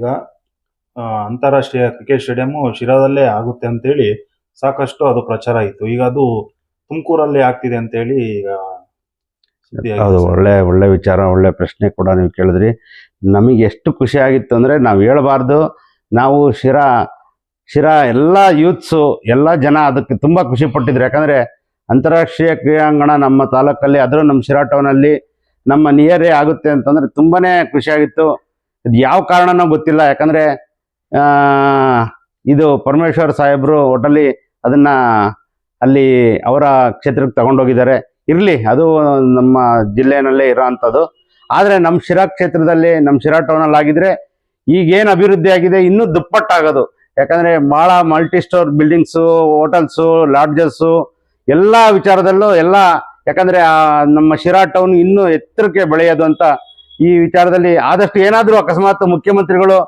ಈಗ ಅಂತಾರಾಷ್ಟ್ರೀಯ cricket stadium ಶಿರಾದಲ್ಲೇ ಆಗುತ್ತೆ ಅಂತೇಳಿ ಸಾಕಷ್ಟು ಅದು ಪ್ರಚಾರ ಆಯಿತು. ಈಗ ಅದು ತುಮಕೂರಲ್ಲಿ ಆಗ್ತಿದೆ ಅಂತೇಳಿ ಈಗ ಸುದ್ದಿ ಆಗಿದೆ ಹೌದು, ಸರ್. ಒಳ್ಳೆ ವಿಚಾರ, ಒಳ್ಳೆ ಪ್ರಶ್ನೆ ಕೂಡ ನೀವು ಕೇಳಿದ್ರಿ. ನಮಗೆ ಎಷ್ಟು ಖುಷಿ ಆಗಿತ್ತು ಅಂದರೆ ನಾವು ಹೇಳಬಾರ್ದು. ನಾವು ಶಿರಾ ಎಲ್ಲ ಯೂತ್ಸು ಎಲ್ಲ ಜನ ಅದಕ್ಕೆ ತುಂಬ ಖುಷಿ ಪಟ್ಟಿದ್ರು. ಯಾಕಂದರೆ ಅಂತಾರಾಷ್ಟ್ರೀಯ ಕ್ರೀಡಾಂಗಣ ನಮ್ಮ ತಾಲೂಕಲ್ಲಿ, ಅದರ ನಮ್ಮ ಶಿರಾ ಟೌನಲ್ಲಿ ನಮ್ಮ ನಿಯರೇ ಆಗುತ್ತೆ ಅಂತಂದರೆ ತುಂಬಾ ಖುಷಿಯಾಗಿತ್ತು. ಇದು ಯಾವ ಕಾರಣನೋ ಗೊತ್ತಿಲ್ಲ. ಯಾಕಂದರೆ ಇದು ಪರಮೇಶ್ವರ್ ಸಾಹೇಬರು ಒಟ್ಟಲ್ಲಿ ಅದನ್ನು ಅಲ್ಲಿ ಅವರ ಕ್ಷೇತ್ರಕ್ಕೆ ತಗೊಂಡೋಗಿದ್ದಾರೆ. ಇರಲಿ, ಅದು ನಮ್ಮ ಜಿಲ್ಲೆಯಲ್ಲೇ ಇರೋ ಅಂಥದ್ದು. ಆದರೆ ನಮ್ಮ ಶಿರಾ ಕ್ಷೇತ್ರದಲ್ಲಿ, ನಮ್ಮ ಶಿರಾ ಟೌನಲ್ಲಿ ಆಗಿದ್ರೆ ಈಗೇನು ಅಭಿವೃದ್ಧಿ ಆಗಿದೆ ಇನ್ನೂ ದುಪ್ಪಟ್ಟಾಗೋದು. ಯಾಕಂದರೆ ಭಾಳ multi store buildings, hotels, lodges ಎಲ್ಲ ವಿಚಾರದಲ್ಲೂ ಎಲ್ಲ, ಯಾಕಂದರೆ ನಮ್ಮ ಶಿರಾ ಟೌನ್ ಇನ್ನೂ ಎತ್ತರಕ್ಕೆ ಬೆಳೆಯೋದು ಅಂತ ಈ ವಿಚಾರದಲ್ಲಿ ಆದಷ್ಟು ಏನಾದರೂ ಅಕಸ್ಮಾತ್ ಮುಖ್ಯಮಂತ್ರಿಗಳು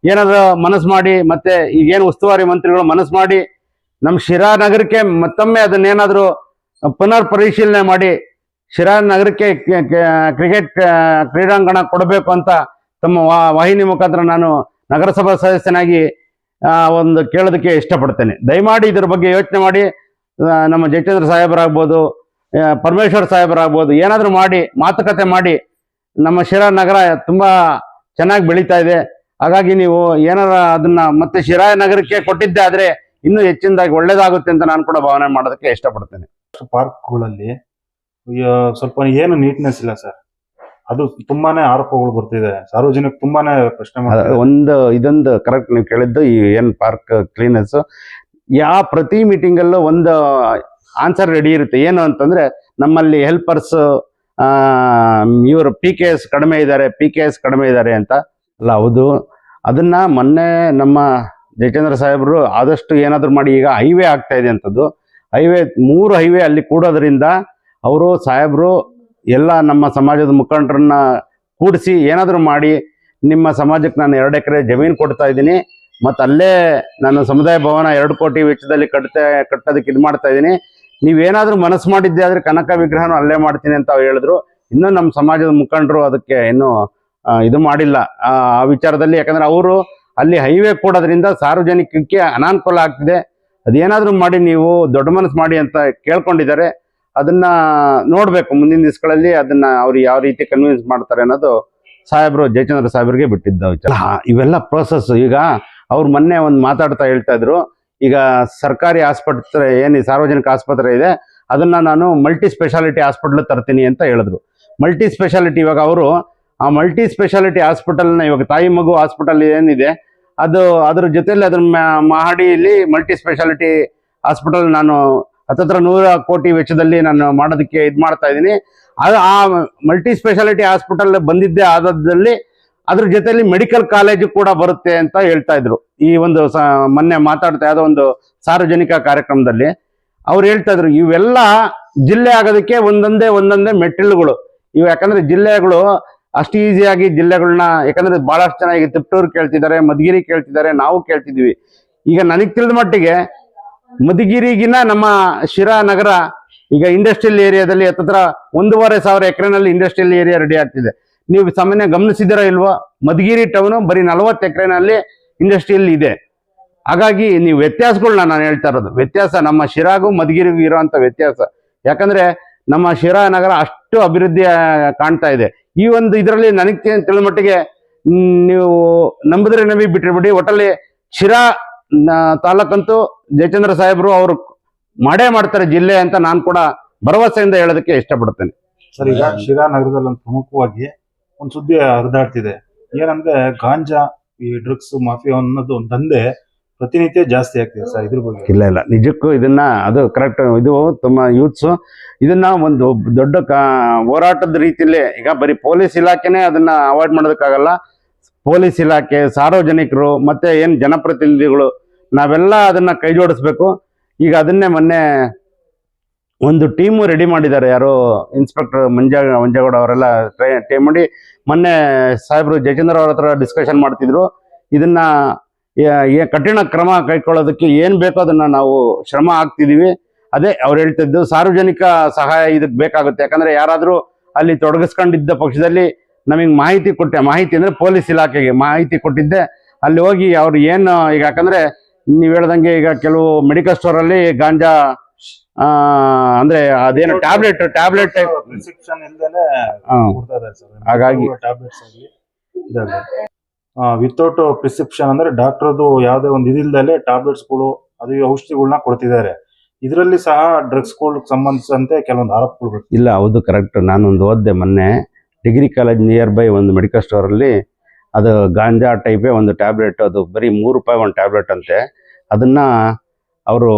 ಏನಾದರೂ ಮನಸ್ಸು ಮಾಡಿ, ಮತ್ತು ಈಗೇನು ಉಸ್ತುವಾರಿ ಮಂತ್ರಿಗಳು ಮನಸ್ಸು ಮಾಡಿ ನಮ್ಮ ಶಿರಾ ನಗರಕ್ಕೆ ಮತ್ತೊಮ್ಮೆ ಅದನ್ನೇನಾದರೂ ಪುನರ್ ಪರಿಶೀಲನೆ ಮಾಡಿ ಶಿರಾ ನಗರಕ್ಕೆ ಕ್ರಿಕೆಟ್ ಕ್ರೀಡಾಂಗಣ ಕೊಡಬೇಕು ಅಂತ ತಮ್ಮ ವಾಹಿನಿ ಮುಖಾಂತರ ನಾನು ನಗರಸಭಾ ಸದಸ್ಯನಾಗಿ ಒಂದು ಕೇಳೋದಕ್ಕೆ ಇಷ್ಟಪಡ್ತೇನೆ. ದಯಮಾಡಿ ಇದ್ರ ಬಗ್ಗೆ ಯೋಚನೆ ಮಾಡಿ, ನಮ್ಮ ಜಯಚಂದ್ರ ಸಾಹೇಬರಾಗ್ಬೋದು, ಪರಮೇಶ್ವರ್ ಸಾಹೇಬರಾಗ್ಬೋದು, ಏನಾದರೂ ಮಾಡಿ ಮಾತುಕತೆ ಮಾಡಿ ನಮ್ಮ ಶಿರಾ ನಗರ ತುಂಬ ಚೆನ್ನಾಗಿ ಬೆಳೀತಾ ಇದೆ. ಹಾಗಾಗಿ ನೀವು ಏನಾರ ಅದನ್ನ ಮತ್ತೆ ಶಿರಾ ನಗರಕ್ಕೆ ಕೊಟ್ಟಿದ್ದೆ ಆದರೆ ಇನ್ನೂ ಹೆಚ್ಚಿನದಾಗಿ ಒಳ್ಳೇದಾಗುತ್ತೆ ಅಂತ ನಾನು ಕೂಡ ಭಾವನೆ ಮಾಡೋದಕ್ಕೆ ಇಷ್ಟಪಡ್ತೇನೆ. ಪಾರ್ಕ್ಗಳಲ್ಲಿ ಸ್ವಲ್ಪ ಏನು ನೀಟ್ನೆಸ್ ಇಲ್ಲ ಸರ್. ಅದು ತುಂಬಾನೇ ಆರೋಪಗಳು ಬರ್ತಿದೆ, ಸಾರ್ವಜನಿಕ ತುಂಬಾನೇ ಪ್ರಶ್ನೆ ಮಾಡ್ತಾರೆ. ಇದೊಂದು ಕರೆಕ್ಟ್ ನೀವು ಕೇಳಿದ್ದು, ಈ ಏನು ಪಾರ್ಕ್ ಕ್ಲೀನೆಸ್ ಪ್ರತಿ ಮೀಟಿಂಗಲ್ಲೂ ಒಂದು ಆನ್ಸರ್ ರೆಡಿ ಇರುತ್ತೆ. ಏನು ಅಂತಂದ್ರೆ ನಮ್ಮಲ್ಲಿ ಹೆಲ್ಪರ್ಸ್ ಇವರು PKS ಕಡಿಮೆ ಇದ್ದಾರೆ ಅಂತ ಅಲ್ಲ. ಹೌದು, ಅದನ್ನ ಮೊನ್ನೆ ನಮ್ಮ ಜಯಚಂದ್ರ ಸಾಹೇಬರು ಆದಷ್ಟು ಏನಾದರೂ ಮಾಡಿ, ಈಗ ಹೈವೇ ಆಗ್ತಾ ಇದೆ ಅಂತದ್ದು, 3 ಹೈವೇ ಅಲ್ಲಿ ಕೂಡೋದ್ರಿಂದ ಅವರು ಸಾಹೇಬರು ಎಲ್ಲ ನಮ್ಮ ಸಮಾಜದ ಮುಖಂಡರನ್ನ ಕೂಡಿಸಿ ಏನಾದರೂ ಮಾಡಿ ನಿಮ್ಮ ಸಮಾಜಕ್ಕೆ ನಾನು 2 ಎಕರೆ ಜಮೀನು ಕೊಡ್ತಾ ಇದ್ದೀನಿ, ಮತ್ತು ಅಲ್ಲೇ ನಾನು ಸಮುದಾಯ ಭವನ 2 ಕೋಟಿ ವೆಚ್ಚದಲ್ಲಿ ಕಟ್ಟೋದಕ್ಕೆ ಇದು ಮಾಡ್ತಾ ಇದ್ದೀನಿ, ನೀವೇನಾದರೂ ಮನಸ್ಸು ಮಾಡಿದ್ದೆ ಆದರೆ ಕನಕ ವಿಗ್ರಹನೂ ಅಲ್ಲೇ ಮಾಡ್ತೀನಿ ಅಂತ ಅವ್ರು ಹೇಳಿದ್ರು. ಇನ್ನೂ ನಮ್ಮ ಸಮಾಜದ ಮುಖಂಡರು ಅದಕ್ಕೆ ಇನ್ನೂ ಇದು ಮಾಡಿಲ್ಲ ಆ ವಿಚಾರದಲ್ಲಿ. ಯಾಕಂದರೆ ಅವರು ಅಲ್ಲಿ ಹೈವೇ ಕೊಡೋದ್ರಿಂದ ಸಾರ್ವಜನಿಕಕ್ಕೆ ಅನಾನುಕೂಲ ಆಗ್ತಿದೆ. ಅದೇನಾದರೂ ಮಾಡಿ ನೀವು ದೊಡ್ಡ ಮನಸ್ಸು ಮಾಡಿ ಅಂತ ಕೇಳ್ಕೊಂಡಿದ್ದಾರೆ. ಅದನ್ನ ನೋಡಬೇಕು ಮುಂದಿನ ದಿವಸಗಳಲ್ಲಿ, ಅದನ್ನ ಅವ್ರು ಯಾವ ರೀತಿ ಕನ್ವಿನ್ಸ್ ಮಾಡ್ತಾರೆ ಅನ್ನೋದು ಸಾಹೇಬರು, ಜಯಚಂದ್ರ ಸಾಹೇಬರಿಗೆ ಬಿಟ್ಟಿದ್ದ ವಿಚಾರ. ಇವೆಲ್ಲ ಪ್ರೋಸೆಸ್. ಈಗ ಅವ್ರು ಮೊನ್ನೆ ಒಂದು ಮಾತಾಡ್ತಾ ಹೇಳ್ತಾ ಇದ್ರು, ಈಗ ಸರ್ಕಾರಿ ಆಸ್ಪತ್ರೆ ಏನು ಸಾರ್ವಜನಿಕ ಆಸ್ಪತ್ರೆ ಇದೆ ಅದನ್ನ ನಾನು ಮಲ್ಟಿ ಸ್ಪೆಷಾಲಿಟಿ ಹಾಸ್ಪಿಟಲ್ ತರ್ತೀನಿ ಅಂತ ಹೇಳಿದ್ರು. ಮಲ್ಟಿ ಸ್ಪೆಷಾಲಿಟಿ, ಇವಾಗ ಅವರು ಆ ಮಲ್ಟಿ ಸ್ಪೆಷಾಲಿಟಿ ಹಾಸ್ಪಿಟಲ್ನ, ಇವಾಗ ತಾಯಿ ಮಗು ಹಾಸ್ಪಿಟಲ್ ಏನಿದೆ ಅದ್ರ ಜೊತೆಯಲ್ಲಿ ಅದ್ರ ಮಹಡಿಯಲ್ಲಿ ಮಲ್ಟಿ ಸ್ಪೆಷಾಲಿಟಿ ಹಾಸ್ಪಿಟಲ್ ನಾನು 100 ಕೋಟಿ ವೆಚ್ಚದಲ್ಲಿ ನಾನು ಮಾಡೋದಕ್ಕೆ ಇದು ಮಾಡ್ತಾ ಇದ್ದೀನಿ. ಆ ಮಲ್ಟಿ ಸ್ಪೆಷಾಲಿಟಿ ಹಾಸ್ಪಿಟಲ್ ಬಂದಿದ್ದೇ ಆದಲ್ಲಿ ಅದ್ರ ಜೊತೆಯಲ್ಲಿ ಮೆಡಿಕಲ್ ಕಾಲೇಜು ಕೂಡ ಬರುತ್ತೆ ಅಂತ ಹೇಳ್ತಾ ಇದ್ರು. ಈ ಒಂದು ಮೊನ್ನೆ ಮಾತಾಡ್ತಾ ಯಾವುದೋ ಒಂದು ಸಾರ್ವಜನಿಕ ಕಾರ್ಯಕ್ರಮದಲ್ಲಿ ಅವ್ರು ಹೇಳ್ತಾ ಇದ್ರು, ಇವೆಲ್ಲ ಜಿಲ್ಲೆ ಆಗೋದಕ್ಕೆ ಒಂದೊಂದೇ ಮೆಟ್ಟಿಲುಗಳು ಇವು. ಯಾಕಂದ್ರೆ ಜಿಲ್ಲೆಗಳು ಅಷ್ಟು ಈಸಿಯಾಗಿ ಜಿಲ್ಲೆಗಳನ್ನ, ಯಾಕಂದ್ರೆ ಬಹಳಷ್ಟು ಜನ ಈಗ ತಿಪ್ಟೂರು ಕೇಳ್ತಿದ್ದಾರೆ, ಮಧುಗಿರಿ ಕೇಳ್ತಿದ್ದಾರೆ, ನಾವು ಕೇಳ್ತಿದ್ವಿ. ಈಗ ನನಗೆ ತಿಳಿದ ಮಟ್ಟಿಗೆ ಮಧುಗಿರಿಗಿನ ನಮ್ಮ ಶಿರಾ ನಗರ ಈಗ ಇಂಡಸ್ಟ್ರಿಯಲ್ ಏರಿಯಾದಲ್ಲಿ 1,500 ಎಕರೆನಲ್ಲಿ ಇಂಡಸ್ಟ್ರಿಯಲ್ ಏರಿಯಾ ರೆಡಿ ಆಗ್ತಿದೆ. ನೀವು ಸಾಮಾನ್ಯ ಗಮನಿಸಿದಿರ ಇಲ್ವೋ, ಮಧುಗಿರಿ ಟೌನು ಬರೀ 40 ಎಕರೆನಲ್ಲಿ ಇಂಡಸ್ಟ್ರಿಯಲ್ ಇದೆ. ಹಾಗಾಗಿ ನೀವು ವ್ಯತ್ಯಾಸಗಳನ್ನ ನಾನು ಹೇಳ್ತಾ ಇರೋದು, ವ್ಯತ್ಯಾಸ ನಮ್ಮ ಶಿರಾಗೂ ಮಧುಗಿರಿಗೂ ಇರೋಂಥ ವ್ಯತ್ಯಾಸ. ಯಾಕಂದ್ರೆ ನಮ್ಮ ಶಿರಾ ನಗರ ಅಷ್ಟು ಅಭಿವೃದ್ಧಿ ಕಾಣ್ತಾ ಇದೆ. ಈ ಒಂದು ಇದರಲ್ಲಿ ನನಗೆ ತಿಳಿದ ಮಟ್ಟಿಗೆ ನೀವು ನಂಬಿದ್ರೆ ನಂಬಿ ಬಿಟ್ಟಿರ್ಬಿಡಿ, ಒಟ್ಟಲ್ಲಿ ಶಿರಾ ತಾಲೂಕಂತೂ ಜಯಚಂದ್ರ ಸಾಹೇಬರು ಅವರು ಮಾಡೇ ಮಾಡ್ತಾರೆ ಜಿಲ್ಲೆ ಅಂತ ನಾನು ಕೂಡ ಭರವಸೆಯಿಂದ ಹೇಳೋದಕ್ಕೆ ಇಷ್ಟಪಡ್ತೇನೆ. ಸರ್, ಈಗ ಶಿರಾ ನಗರದಲ್ಲಿ ಒಂದು ಪ್ರಮುಖವಾಗಿ ಒಂದು ಸುದ್ದಿ ಹರಿದಾಡ್ತಿದೆ. ಏನಂದ್ರೆ ಗಾಂಜಾ, ಈ ಡ್ರಗ್ಸ್ ಮಾಫಿಯಾ ಅನ್ನೋದು ಒಂದು ದಂಧೆ ಪ್ರತಿನಿತ್ಯ ಜಾಸ್ತಿ ಆಗ್ತಿದೆ ಸರ್. ಇದ್ರ ಬಗ್ಗೆ ಇಲ್ಲ, ನಿಜಕ್ಕೂ ಇದನ್ನ ಅದು ಕರೆಕ್ಟ್. ಇದು ತುಂಬ ಯೂತ್ಸು ಇದನ್ನ ಒಂದು ದೊಡ್ಡ ಹೋರಾಟದ ರೀತಿಯಲ್ಲೇ, ಈಗ ಬರೀ ಪೊಲೀಸ್ ಇಲಾಖೆನೇ ಅದನ್ನ ಅವಾಯ್ಡ್ ಮಾಡೋದಕ್ಕಾಗಲ್ಲ. ಪೊಲೀಸ್ ಇಲಾಖೆ, ಸಾರ್ವಜನಿಕರು, ಮತ್ತೆ ಏನು ಜನಪ್ರತಿನಿಧಿಗಳು ನಾವೆಲ್ಲ ಅದನ್ನ ಕೈ ಜೋಡಿಸ್ಬೇಕು. ಈಗ ಅದನ್ನೇ ಮೊನ್ನೆ ಒಂದು ಟೀಮು ರೆಡಿ ಮಾಡಿದ್ದಾರೆ, ಯಾರೋ ಇನ್ಸ್ಪೆಕ್ಟರ್ ಮಂಜೇಗೌಡ ಅವರೆಲ್ಲ ಟೀಮ್ ಮಾಡಿ ಮೊನ್ನೆ ಸಾಹೇಬರು ಜಯಚಂದ್ರ ಅವ್ರ ಹತ್ರ ಡಿಸ್ಕಷನ್ ಮಾಡ್ತಿದ್ರು. ಇದನ್ನ ಕಠಿಣ ಕ್ರಮ ಕೈಗೊಳ್ಳೋದಕ್ಕೆ ಏನು ಬೇಕೋ ಅದನ್ನ ನಾವು ಶ್ರಮ ಹಾಕ್ತಿದೀವಿ. ಅದೇ ಅವ್ರು ಹೇಳ್ತಿದ್ದು, ಸಾರ್ವಜನಿಕ ಸಹಾಯ ಇದಕ್ಕೆ ಬೇಕಾಗುತ್ತೆ. ಯಾಕಂದ್ರೆ ಯಾರಾದರೂ ಅಲ್ಲಿ ತೊಡಗಿಸ್ಕೊಂಡಿದ್ದ ಪಕ್ಷದಲ್ಲಿ ನಮಗೆ ಮಾಹಿತಿ ಅಂದ್ರೆ ಪೊಲೀಸ್ ಇಲಾಖೆಗೆ ಮಾಹಿತಿ ಕೊಟ್ಟಿದ್ದೆ ಅಲ್ಲಿ ಹೋಗಿ ಅವ್ರು ಏನು ಈಗ ಯಾಕಂದ್ರೆ ನೀವ್ ಹೇಳ್ದಂಗೆ ಈಗ ಕೆಲವು ಮೆಡಿಕಲ್ ಸ್ಟೋರ್ ಅಲ್ಲಿ ಗಾಂಜಾ ಅಂದ್ರೆ ಅದೇನು ಟ್ಯಾಬ್ಲೆಟ್ ಟೈಪ್ ಪ್ರಿಸ್ಕ್ರಿಪ್ಷನ್ ಇಲ್ದೇನೆ ಕೊಡ್ತಾ ಇದ್ದಾರೆ ಸರ್. ಹಾಗಾಗಿ ಟ್ಯಾಬ್ಲೆಟ್ಸ್ ಆಗಲಿ ವಿತೌಟ್ ಪ್ರಿಸ್ಕ್ರಿಪ್ಷನ್ ಅಂದ್ರೆ ಡಾಕ್ಟರ್ದು ಯಾವುದೇ ಒಂದು ಇದಿಲ್ದಲೆ ಟ್ಯಾಬ್ಲೆಟ್ಸ್ಗಳು ಅದು ಔಷಧಿಗಳನ್ನ ಕೊಡ್ತಿದ್ದಾರೆ. ಇದರಲ್ಲಿ ಸಹ ಡ್ರಗ್ಸ್ಗಳು ಸಂಬಂಧಿಸಿದಂತೆ ಕೆಲವೊಂದು ಆರೋಪಗಳು ಇಲ್ಲ. ಹೌದು, ಕರೆಕ್ಟ್. ನಾನೊಂದು ಓದಿದೆ ಮೊನ್ನೆ, ಡಿಗ್ರಿ ಕಾಲೇಜ್ ನಿಯರ್ ಬೈ ಒಂದು ಮೆಡಿಕಲ್ ಸ್ಟೋರಲ್ಲಿ ಅದು ಗಾಂಜಾ ಟೈಪೇ ಒಂದು ಟ್ಯಾಬ್ಲೆಟ್, ಅದು ಬರೀ ₹3 ಒಂದು ಟ್ಯಾಬ್ಲೆಟ್ ಅಂತೆ. ಅದನ್ನ ಅವರು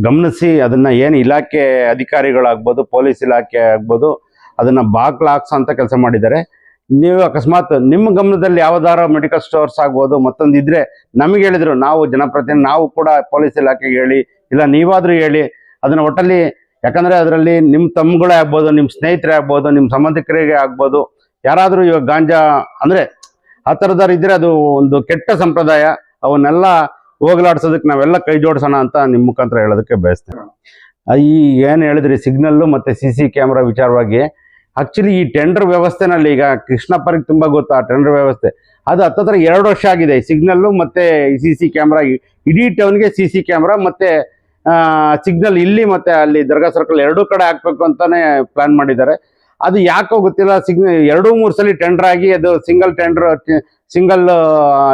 ಗಮನಿಸಿ ಅದನ್ನ ಏನು ಇಲಾಖೆ ಅಧಿಕಾರಿಗಳಾಗ್ಬೋದು, ಪೊಲೀಸ್ ಇಲಾಖೆ ಆಗ್ಬೋದು, ಅದನ್ನ ಬಾಗ್ಲಾಕ್ಸೋ ಕೆಲಸ ಮಾಡಿದ್ದಾರೆ. ನೀವು ಅಕಸ್ಮಾತ್ ನಿಮ್ಮ ಗಮನದಲ್ಲಿ ಯಾವ್ದಾರ ಮೆಡಿಕಲ್ ಸ್ಟೋರ್ಸ್ ಆಗ್ಬೋದು ಮತ್ತೊಂದು ಇದ್ರೆ ನಮಗೆ ಹೇಳಿದ್ರು, ನಾವು ಜನಪ್ರತಿನಿಧಿ, ನಾವು ಕೂಡ ಪೊಲೀಸ್ ಇಲಾಖೆಗೆ ಹೇಳಿ, ಇಲ್ಲ ನೀವಾದ್ರೂ ಹೇಳಿ ಅದನ್ನ ಒಟ್ಟಲ್ಲಿ. ಯಾಕಂದ್ರೆ ಅದರಲ್ಲಿ ನಿಮ್ಮ ತಮ್ಮಗಳೇ ಆಗ್ಬೋದು, ನಿಮ್ಮ ಸ್ನೇಹಿತರೇ ಆಗ್ಬೋದು, ನಿಮ್ಮ ಸಂಬಂಧಿಕರಿಗೆ ಆಗ್ಬೋದು, ಯಾರಾದರೂ ಇವಾಗ ಗಾಂಜಾ ಅಂದ್ರೆ ಆ ಥರದವ್ರು ಇದ್ರೆ ಅದು ಒಂದು ಕೆಟ್ಟ ಸಂಪ್ರದಾಯ. ಅವನ್ನೆಲ್ಲ ಹೋಗಲಾಡ್ಸೋದಕ್ಕೆ ನಾವೆಲ್ಲ ಕೈ ಜೋಡಿಸೋಣ ಅಂತ ನಿಮ್ಮ ಮುಖಾಂತರ ಹೇಳೋದಕ್ಕೆ ಬಯಸ್ತೇನೆ. ಈ ಏನು ಹೇಳಿದ್ರಿ ಸಿಗ್ನಲ್ಲು ಮತ್ತು CC ಕ್ಯಾಮ್ರಾ ವಿಚಾರವಾಗಿ, ಆಕ್ಚುಲಿ ಈ ಟೆಂಡರ್ ವ್ಯವಸ್ಥೆನಲ್ಲಿ ಈಗ ಕೃಷ್ಣಪ್ಪರಿಗೆ ತುಂಬ ಗೊತ್ತು ಆ ಟೆಂಡರ್ ವ್ಯವಸ್ಥೆ. ಅದು ಹತ್ತತ್ರ 2 ವರ್ಷ ಆಗಿದೆ. ಸಿಗ್ನಲ್ಲು ಮತ್ತು CC ಕ್ಯಾಮ್ರಾ, ಇಡೀ ಟೌನ್ಗೆ CC ಕ್ಯಾಮ್ರಾ ಮತ್ತು ಸಿಗ್ನಲ್ ಇಲ್ಲಿ ಮತ್ತು ಅಲ್ಲಿ ದರ್ಗಾ ಸರ್ಕಲ್ ಎರಡೂ ಕಡೆ ಹಾಕ್ಬೇಕು ಅಂತಾನೆ ಪ್ಲಾನ್ ಮಾಡಿದ್ದಾರೆ. ಅದು ಯಾಕೋ ಗೊತ್ತಿಲ್ಲ, 2-3 ಸಲ ಟೆಂಡರ್ ಆಗಿ ಅದು ಸಿಂಗಲ್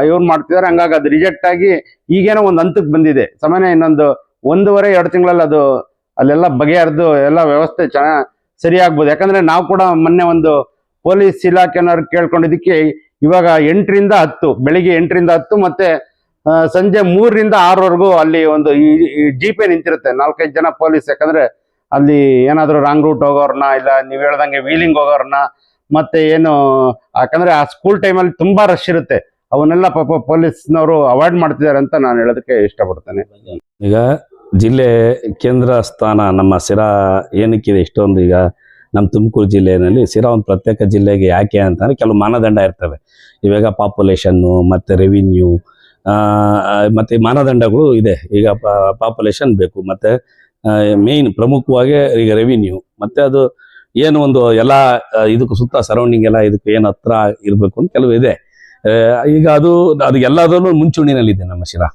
ಇವ್ರು ಮಾಡ್ತಿದ್ದಾರೆ. ಹಂಗಾಗಿ ಅದು ರಿಜೆಕ್ಟ್ ಆಗಿ ಈಗೇನೋ ಒಂದು ಹಂತಕ್ಕೆ ಬಂದಿದೆ. ಸಾಮಾನ್ಯ ಇನ್ನೊಂದು 1.5-2 ತಿಂಗಳಲ್ಲಿ ಅದು ಅಲ್ಲೆಲ್ಲ ಬಗೆಹರಿದು ಎಲ್ಲ ವ್ಯವಸ್ಥೆ ಸರಿಯಾಗ್ಬೋದು. ಯಾಕಂದ್ರೆ ನಾವು ಕೂಡ ಮೊನ್ನೆ ಒಂದು ಪೊಲೀಸ್ ಇಲಾಖೆನವ್ರು ಕೇಳ್ಕೊಂಡಿದ್ದಕ್ಕೆ ಇವಾಗ 8ರಿಂದ 10, ಬೆಳಿಗ್ಗೆ 8ರಿಂದ 10 ಮತ್ತೆ ಸಂಜೆ 3ರಿಂದ 6ವರೆಗೂ ಅಲ್ಲಿ ಒಂದು ಜೀಪೇ ನಿಂತಿರುತ್ತೆ, 4-5 ಜನ ಪೊಲೀಸ್. ಯಾಕಂದ್ರೆ ಅಲ್ಲಿ ಏನಾದರೂ ರಾಂಗ್ ರೂಟ್ ಹೋಗೋರ್ನ, ಇಲ್ಲ ನೀವು ಹೇಳ್ದಂಗೆ ವೀಲಿಂಗ್ ಹೋಗೋರ್ನ, ಮತ್ತೆ ಏನು ಯಾಕಂದ್ರೆ ಆ ಸ್ಕೂಲ್ ಟೈಮಲ್ಲಿ ತುಂಬಾ ರಶ್ ಇರುತ್ತೆ, ಅವನ್ನೆಲ್ಲ ಪಾಪ ಪೊಲೀಸ್ನವರು ಅವಾಯ್ಡ್ ಮಾಡ್ತಿದ್ದಾರೆ ಅಂತ ನಾನು ಹೇಳೋದಕ್ಕೆ ಇಷ್ಟಪಡ್ತೇನೆ. ಈಗ ಜಿಲ್ಲೆ ಕೇಂದ್ರ ಸ್ಥಾನ ನಮ್ಮ ಸಿರಾ ಏನಕ್ಕಿದೆ ಇಷ್ಟೊಂದು, ಈಗ ನಮ್ಮ ತುಮಕೂರು ಜಿಲ್ಲೆಯಲ್ಲಿ ಸಿರಾ ಒಂದು ಪ್ರತ್ಯೇಕ ಜಿಲ್ಲೆಗೆ ಯಾಕೆ ಅಂತಂದ್ರೆ ಕೆಲವು ಮಾನದಂಡ ಇರ್ತವೆ. ಇವಾಗ ಪಾಪ್ಯುಲೇಷನ್ನು ಮತ್ತು ರೆವಿನ್ಯೂ ಮತ್ತು ಮಾನದಂಡಗಳು ಇದೆ. ಈಗ ಪಾಪ್ಯುಲೇಷನ್ ಬೇಕು, ಮತ್ತು ಮೇಯ್ನ್ ಪ್ರಮುಖವಾಗಿ ಈಗ ರೆವಿನ್ಯೂ, ಮತ್ತು ಅದು ಏನು ಒಂದು ಎಲ್ಲ ಇದಕ್ಕೂ ಸುತ್ತ ಸರೌಂಡಿಂಗ್ ಎಲ್ಲ ಇದಕ್ಕೆ ಏನು ಹತ್ರ ಇರಬೇಕು ಅಂತ ಕೆಲವು ಇದೆ. ಈಗ ಅದು ಎಲ್ಲದರಲ್ಲೂ ಮುಂಚೂಣಿನಲ್ಲಿದೆ ನಮ್ಮ ಶಿರಾ.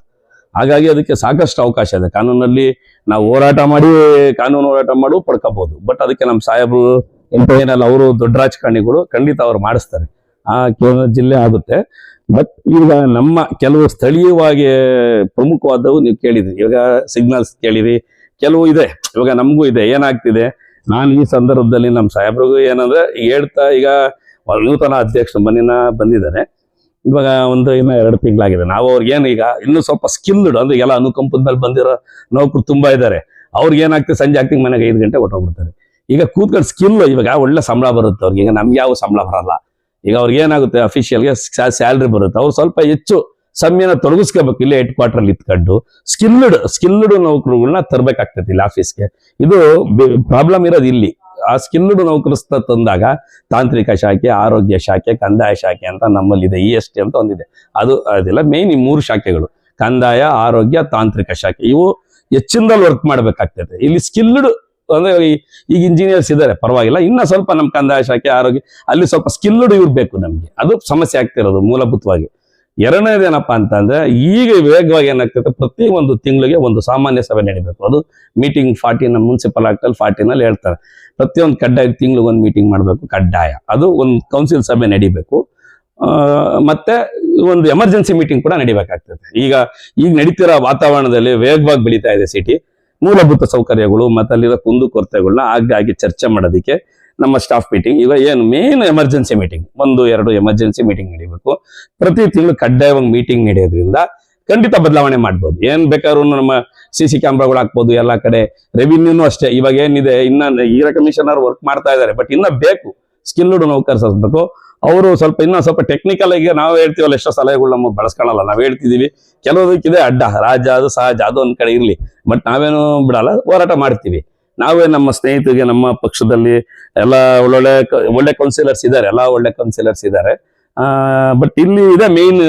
ಹಾಗಾಗಿ ಅದಕ್ಕೆ ಸಾಕಷ್ಟು ಅವಕಾಶ ಇದೆ. ಕಾನೂನಲ್ಲಿ ನಾವು ಕಾನೂನು ಹೋರಾಟ ಮಾಡಿ ಪಡ್ಕೋಬಹುದು. ಬಟ್ ಅದಕ್ಕೆ ನಮ್ಮ ಸಾಹೇಬರು ಏನಲ್ಲ, ಅವರು ದೊಡ್ಡ ರಾಜಕಾರಣಿಗಳು, ಖಂಡಿತ ಅವ್ರು ಮಾಡಿಸ್ತಾರೆ. ಆ ಜಿಲ್ಲೆ ಆಗುತ್ತೆ. ಬಟ್ ಈಗ ನಮ್ಮ ಕೆಲವು ಸ್ಥಳೀಯವಾಗಿ ಪ್ರಮುಖವಾದವು ನೀವು ಕೇಳಿದ್ರಿ. ಇವಾಗ ಸಿಗ್ನಲ್ಸ್ ಕೇಳಿರಿ, ಕೆಲವು ಇದೆ. ಇವಾಗ ನಮಗೂ ಇದೆ. ಏನಾಗ್ತಿದೆ, ನಾನು ಈ ಸಂದರ್ಭದಲ್ಲಿ ನಮ್ಮ ಸಾಹೇಬ್ರಿಗೂ ಏನಂದ್ರೆ ಈಗ ನೂತನ ಅಧ್ಯಕ್ಷ ಬಂದಿದ್ದಾರೆ. ಇವಾಗ ಇನ್ನು 2 ತಿಂಗಳಾಗಿದೆ. ನಾವು ಅವ್ರಿಗೇನು ಈಗ ಇನ್ನೂ ಸ್ವಲ್ಪ ಸ್ಕಿಲ್ಡ್ ಅಂದ್ರೆ ಎಲ್ಲ ಅನುಕಂಪದ ಮೇಲೆ ಬಂದಿರೋ ನೌಕರು ತುಂಬಾ ಇದ್ದಾರೆ. ಅವ್ರಿಗೆ ಏನಾಗ್ತದೆ, ಸಂಜೆ ಆಗ್ತಿಗೆ ಮನೆಗೆ 5 ಗಂಟೆ ಹೊಟ್ಟೋಗ್ಬಿಡ್ತಾರೆ. ಈಗ ಕೂತ್ಕೊಂಡು ಸ್ಕಿಲ್, ಇವಾಗ ಒಳ್ಳೆ ಸಂಬಳ ಬರುತ್ತೆ ಅವ್ರಿಗೆ. ಈಗ ನಮ್ಗೆ ಯಾವ ಸಂಬಳ ಬರಲ್ಲ. ಈಗ ಅವ್ರಿಗೆ ಏನಾಗುತ್ತೆ, ಅಫಿಷಿಯಲ್ಗೆ ಸ್ಯಾಲ್ರಿ ಬರುತ್ತೆ. ಅವ್ರು ಸ್ವಲ್ಪ ಹೆಚ್ಚು ಸಮಯನ ತೊಡಗಿಸ್ಕೋಬೇಕು ಇಲ್ಲೇ ಹೆಡ್ ಕ್ವಾರ್ಟರ್ ಅಲ್ಲಿ ಇತ್ಕೊಂಡು. ಸ್ಕಿಲ್ಡ್ ನೌಕರುಗಳನ್ನ ತರಬೇಕಾಗ್ತದೆ ಇಲ್ಲಿ ಆಫೀಸ್ಗೆ. ಇದು ಪ್ರಾಬ್ಲಮ್ ಇರೋದು ಇಲ್ಲಿ. ಆ ಸ್ಕಿಲ್ಡ್ ನೌಕರಿಸ್ತಾ ತಂದಾಗ ತಾಂತ್ರಿಕ ಶಾಖೆ, ಆರೋಗ್ಯ ಶಾಖೆ, ಕಂದಾಯ ಶಾಖೆ ಅಂತ ನಮ್ಮಲ್ಲಿದೆ. EST ಅಂತ ಒಂದಿದೆ. ಅದೆಲ್ಲ ಮೇನ್ ಈ 3 ಶಾಖೆಗಳು, ಕಂದಾಯ, ಆರೋಗ್ಯ, ತಾಂತ್ರಿಕ ಶಾಖೆ. ಇವು ಹೆಚ್ಚಿನದಲ್ಲಿ ವರ್ಕ್ ಮಾಡ್ಬೇಕಾಗ್ತದೆ. ಇಲ್ಲಿ ಸ್ಕಿಲ್ಡ್ ಅಂದ್ರೆ ಈಗ ಇಂಜಿನಿಯರ್ಸ್ ಇದ್ದಾರೆ, ಪರವಾಗಿಲ್ಲ. ಇನ್ನ ಸ್ವಲ್ಪ ನಮ್ಮ ಕಂದಾಯ ಶಾಖೆ, ಆರೋಗ್ಯ, ಅಲ್ಲಿ ಸ್ವಲ್ಪ ಸ್ಕಿಲ್ಡ್ ಇರ್ಬೇಕು ನಮ್ಗೆ. ಅದು ಸಮಸ್ಯೆ ಆಗ್ತಿರೋದು ಮೂಲಭೂತವಾಗಿ. ಎರಡನೇದೇನಪ್ಪಾ ಅಂತಂದ್ರೆ, ಈಗ ವೇಗವಾಗಿ ಏನಾಗ್ತದೆ, ಪ್ರತಿ ಒಂದು ತಿಂಗಳಿಗೆ ಒಂದು ಸಾಮಾನ್ಯ ಸಭೆ ನಡಿಬೇಕು. ಅದು ಮೀಟಿಂಗ್ 40 ನಮ್ಮ ಮುನ್ಸಿಪಲ್ ಆಕ್ಟಲ್ಲಿ 40ನಲ್ಲಿ ಹೇಳ್ತಾರೆ. ಪ್ರತಿಯೊಂದು ಕಡ್ಡಾಯ ತಿಂಗಳಿಗೆ ಒಂದು ಮೀಟಿಂಗ್ ಮಾಡಬೇಕು, ಕಡ್ಡಾಯ. ಅದು ಒಂದು ಕೌನ್ಸಿಲ್ ಸಭೆ ನಡಿಬೇಕು. ಮತ್ತೆ ಒಂದು ಎಮರ್ಜೆನ್ಸಿ ಮೀಟಿಂಗ್ ಕೂಡ ನಡಿಬೇಕಾಗ್ತದೆ. ಈಗ ನಡೀತಿರೋ ವಾತಾವರಣದಲ್ಲಿ ವೇಗವಾಗಿ ಬೆಳೀತಾ ಇದೆ ಸಿಟಿ. ಮೂಲಭೂತ ಸೌಕರ್ಯಗಳು ಮತ್ತೆ ಅಲ್ಲಿರೋ ಕುಂದುಕೊರತೆಗಳನ್ನ ಆಗಾಗಿ ಚರ್ಚೆ ಮಾಡೋದಕ್ಕೆ ನಮ್ಮ ಸ್ಟಾಫ್ ಮೀಟಿಂಗ್, ಈಗ ಏನು main emergency meeting, 1-2 emergency meeting ನಡಿಬೇಕು. ಪ್ರತಿ ತಿಂಗಳು ಕಡ್ಡಾಯವಾಗಿ ಮೀಟಿಂಗ್ ನಡೆಯೋದ್ರಿಂದ ಖಂಡಿತ ಬದಲಾವಣೆ ಮಾಡ್ಬೋದು. ಏನ್ ಬೇಕಾದ್ರೂ ನಮ್ಮ CC ಕ್ಯಾಮ್ರಾಗಳು ಹಾಕ್ಬೋದು ಎಲ್ಲ ಕಡೆ. ರೆವಿನ್ಯೂನು ಅಷ್ಟೇ. ಇವಾಗ ಏನಿದೆ, ಈಗ ಕಮಿಷನರ್ ವರ್ಕ್ ಮಾಡ್ತಾ ಇದ್ದಾರೆ. ಬಟ್ ಇನ್ನ ಬೇಕು ಸ್ಕಿಲ್ಡ್ ನೌಕರ್ಸ್ಬೇಕು. ಅವರು ಇನ್ನೂ ಸ್ವಲ್ಪ ಟೆಕ್ನಿಕಲ್ ಆಗಿ ನಾವು ಹೇಳ್ತೀವಲ್ಲ, ಎಷ್ಟೋ ಸಲಹೆಗಳು ನಮಗೆ ಬಳಸ್ಕೊಳ್ಳಲ್ಲ. ನಾವು ಹೇಳ್ತಿದೀವಿ, ಕೆಲವದಕ್ಕಿದೆ ಅಡ್ಡ, ರಾಜ ಅದು ಸಹಜ, ಅದು ಒಂದ್ ಕಡೆ ಇರ್ಲಿ. ಬಟ್ ನಾವೇನು ಬಿಡಲ್ಲ, ಹೋರಾಟ ಮಾಡ್ತೀವಿ. ನಾವೇ ನಮ್ಮ ಸ್ನೇಹಿತರಿಗೆ, ನಮ್ಮ ಪಕ್ಷದಲ್ಲಿ ಎಲ್ಲ ಒಳ್ಳೆ ಕೌನ್ಸಿಲರ್ಸ್ ಇದ್ದಾರೆ, ಎಲ್ಲ ಒಳ್ಳೆ ಕೌನ್ಸಿಲರ್ಸ್ ಇದ್ದಾರೆ. ಬಟ್ ಇಲ್ಲಿ ಇದೆ ಮೇನ್,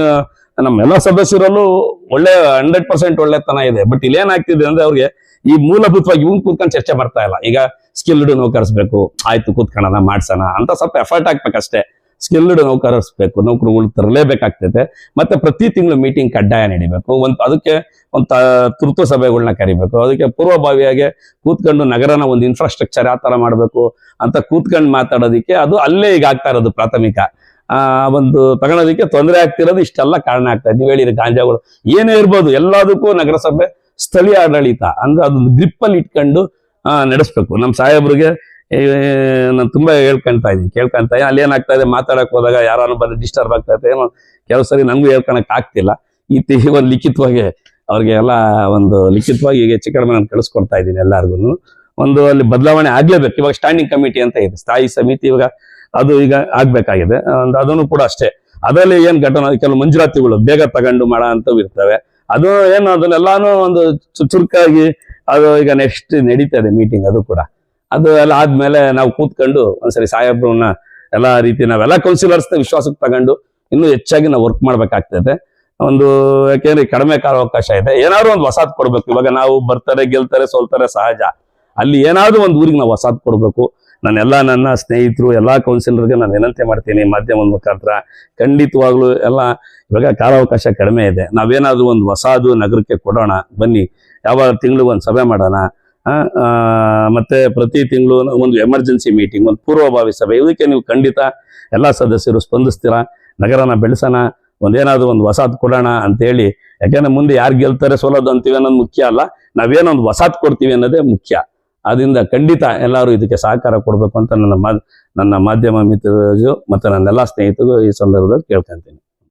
ನಮ್ಮ ಎಲ್ಲ ಸದಸ್ಯರಲ್ಲೂ 100% ಒಳ್ಳೆತನ ಇದೆ. ಬಟ್ ಇಲ್ಲಿ ಏನಾಗ್ತಿದೆ ಅಂದ್ರೆ, ಅವ್ರಿಗೆ ಈ ಮೂಲಭೂತವಾಗಿ ಇವ್ನು ಕೂತ್ಕೊಂಡು ಚರ್ಚೆ ಬರ್ತಾ ಇಲ್ಲ. ಈಗ ಸ್ಕಿಲ್ಡ್ ನೌಕರಿಸ್ಬೇಕು, ಆಯ್ತು ಕೂತ್ಕೊಳ್ಳೋಣ, ಮಾಡ್ಸೋಣ ಅಂತ ಸ್ವಲ್ಪ ಎಫರ್ಟ್ ಹಾಕ್ಬೇಕಷ್ಟೇ. ಸ್ಕಿಲ್ಡ್ ನೌಕರಸ್ಬೇಕು, ನೌಕರುಗಳು ತರಲೇಬೇಕಾಗ್ತೈತೆ. ಮತ್ತೆ ಪ್ರತಿ ತಿಂಗಳು ಮೀಟಿಂಗ್ ಕಡ್ಡಾಯ ನಡಿಬೇಕು. ಅದಕ್ಕೆ ಒಂದು ತುರ್ತು ಸಭೆಗಳನ್ನ ಕರಿಬೇಕು. ಅದಕ್ಕೆ ಪೂರ್ವಭಾವಿಯಾಗಿ ಕೂತ್ಕೊಂಡು ನಗರನ ಒಂದು ಇನ್ಫ್ರಾಸ್ಟ್ರಕ್ಚರ್ ಯಾವ ತರ ಮಾಡಬೇಕು ಅಂತ ಕೂತ್ಕೊಂಡು ಮಾತಾಡೋದಕ್ಕೆ ಅದು ಅಲ್ಲೇ ಈಗ ಆಗ್ತಾ ಇರೋದು. ಪ್ರಾಥಮಿಕ ಒಂದು ತಗೊಳೋದಕ್ಕೆ ತೊಂದರೆ ಆಗ್ತಿರೋದು ಇಷ್ಟೆಲ್ಲ ಕಾರಣ ಆಗ್ತಾ ಇದೆ. ನೀವು ಹೇಳಿರಿ ಗಾಂಜಾಗಳು ಏನೇ ಇರ್ಬೋದು, ಎಲ್ಲದಕ್ಕೂ ನಗರಸಭೆ ಸ್ಥಳೀಯ ಆಡಳಿತ ಅಂದ್ರೆ ಅದೊಂದು ಗ್ರಿಪ್ಪಲ್ಲಿ ಇಟ್ಕೊಂಡು ನಡೆಸ್ಬೇಕು. ನಮ್ಮ ಸಾಹೇಬ್ರಿಗೆ ನಾನು ತುಂಬಾ ಕೇಳ್ಕೊಂತ ಇದ್ದೀನಿ. ಅಲ್ಲಿ ಏನಾಗ್ತಾ ಇದೆ, ಮಾತಾಡಕ್ ಹೋದಾಗ ಯಾರು ಬಂದು ಡಿಸ್ಟರ್ಬ್ ಆಗ್ತಾ ಇದೆ. ಏನೋ ಕೆಲವು ಸರಿ ನಂಗೂ ಹೇಳ್ಕೊಳಕ್ ಆಗ್ತಿಲ್ಲ. ಒಂದು ಲಿಖಿತವಾಗಿ ಅವ್ರಿಗೆ ಎಲ್ಲ ಒಂದು ಲಿಖಿತವಾಗಿ ಈಗ ಚಿಕ್ಕಡಿಮೆ ನಾನು ಕಳಿಸ್ಕೊಡ್ತಾ ಇದ್ದೀನಿ ಎಲ್ಲಾರ್ಗು. ಒಂದು ಅಲ್ಲಿ ಬದಲಾವಣೆ ಆಗ್ಲೇಬೇಕು. ಇವಾಗ ಸ್ಟ್ಯಾಂಡಿಂಗ್ ಕಮಿಟಿ ಅಂತ ಇದೆ, ಸ್ಥಾಯಿ ಸಮಿತಿ, ಇವಾಗ ಅದು ಈಗ ಆಗ್ಬೇಕಾಗಿದೆ. ಅದನ್ನು ಕೂಡ ಅಷ್ಟೇ. ಅದರಲ್ಲಿ ಏನ್ ಘಟನೆ, ಕೆಲವು ಮಂಜೂರಾತಿಗಳು ಬೇಗ ತಗೊಂಡು ಮಾಡೋ ಅಂತವು ಇರ್ತವೆ. ಅದು ಏನು ಅದನ್ನೆಲ್ಲಾನು ಒಂದು ಚುರುಕಾಗಿ ಅದು ಈಗ ನೆಕ್ಸ್ಟ್ ನಡೀತಾ ಇದೆ ಮೀಟಿಂಗ್. ಅದು ಕೂಡ ಅದು ಎಲ್ಲ ಆದ್ಮೇಲೆ ನಾವು ಕೂತ್ಕೊಂಡು ಒಂದ್ಸರಿ ಸಾಹೇಬ್ರನ್ನ ಎಲ್ಲಾ ರೀತಿ ನಾವೆಲ್ಲ ಕೌನ್ಸಿಲರ್ಸ್ ವಿಶ್ವಾಸಕ್ಕೆ ತಗೊಂಡು ಇನ್ನೂ ಹೆಚ್ಚಾಗಿ ನಾವು ವರ್ಕ್ ಮಾಡ್ಬೇಕಾಗ್ತದೆ. ಒಂದು ಯಾಕೆಂದ್ರೆ ಕಡಿಮೆ ಕಾಲಾವಕಾಶ ಇದೆ, ಏನಾದ್ರು ಒಂದು ಹೊಸಾದ್ ಕೊಡ್ಬೇಕು. ಇವಾಗ ನಾವು ಬರ್ತಾರೆ, ಗೆಲ್ತಾರೆ, ಸೋಲ್ತಾರೆ ಸಹಜ. ಅಲ್ಲಿ ಏನಾದ್ರು ಒಂದು ಊರಿಗೆ ನಾವು ಹೊಸಾದ್ ಕೊಡ್ಬೇಕು. ನನ್ನ ಸ್ನೇಹಿತರು ಎಲ್ಲಾ ಕೌನ್ಸಿಲರ್ಗೆ ನಾನು ವಿನಂತಿ ಮಾಡ್ತೀನಿ ಮಾಧ್ಯಮದ ಮುಖಾಂತರ, ಖಂಡಿತವಾಗ್ಲು ಎಲ್ಲ ಇವಾಗ ಕಾಲಾವಕಾಶ ಕಡಿಮೆ ಇದೆ. ನಾವೇನಾದ್ರೂ ಒಂದು ಹೊಸಾದು ನಗರಕ್ಕೆ ಕೊಡೋಣ ಬನ್ನಿ. ಯಾವ ತಿಂಗಳು ಒಂದು ಸಭೆ ಮಾಡೋಣ. ಮತ್ತೆ ಪ್ರತಿ ತಿಂಗಳು ಒಂದು ಎಮರ್ಜೆನ್ಸಿ ಮೀಟಿಂಗ್, ಒಂದು ಪೂರ್ವಭಾವಿ ಸಭೆ. ಇದಕ್ಕೆ ನೀವು ಖಂಡಿತ ಎಲ್ಲಾ ಸದಸ್ಯರು ಸ್ಪಂದಿಸ್ತೀರಾ. ನಗರನ ಬೆಳೆಸೋಣ, ಒಂದೇನಾದ್ರು ಒಂದು ಹೊಸಾದ್ ಕೊಡೋಣ ಅಂತೇಳಿ. ಯಾಕೆಂದ್ರೆ ಮುಂದೆ ಯಾರು ಗೆಲ್ತಾರೆ ಸೋಲೋದು ಅಂತೀವಿ ಅನ್ನೋದು ಮುಖ್ಯ ಅಲ್ಲ, ನಾವೇನೊಂದು ಹೊಸಾದ್ ಕೊಡ್ತೀವಿ ಅನ್ನೋದೇ ಮುಖ್ಯ. ಅದರಿಂದ ಖಂಡಿತ ಎಲ್ಲರೂ ಇದಕ್ಕೆ ಸಹಕಾರ ಕೊಡಬೇಕು ಅಂತ ನನ್ನ ಮಾಧ್ಯಮ ಮಿತ್ರರು ಮತ್ತೆ ನನ್ನೆಲ್ಲ ಸ್ನೇಹಿತರು ಈ ಸಂದರ್ಭದಲ್ಲಿ ಕೇಳ್ಕೊಂತೀನಿ.